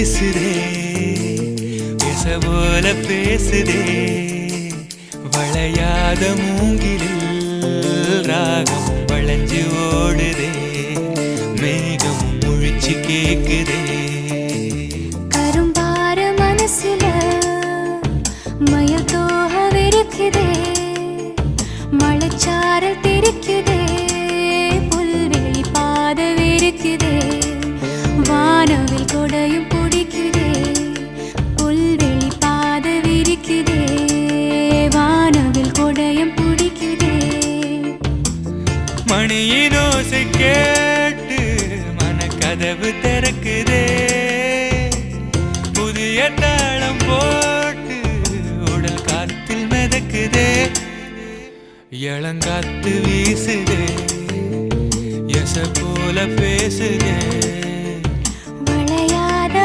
வீசுதே பேச போல பேசுதே வளையாத மூங்கிலில் ராகம் வளைஞ்சு ஓடுதே மேகம் முழிச்சு கேக்குதே கரும்பார மனசுல மயில் தோகவிருக்குதே மழைச்சாரல் தெரிக்குதே புல்வெளி பாதவிருக்குதே வானவில் கொடையும் பிடிக்குதே புல்வெளி பாதவிருக்குதே வானவில் கொடையும் பிடிக்குதே மணியின் ஓசை கேட்டு மனக்கதவு திறக்குதே புதிய தாளம் போட்டு உடல் காத்தில் மிதக்குதே இளங்காத்து வீசுதே எச போல பேசுதே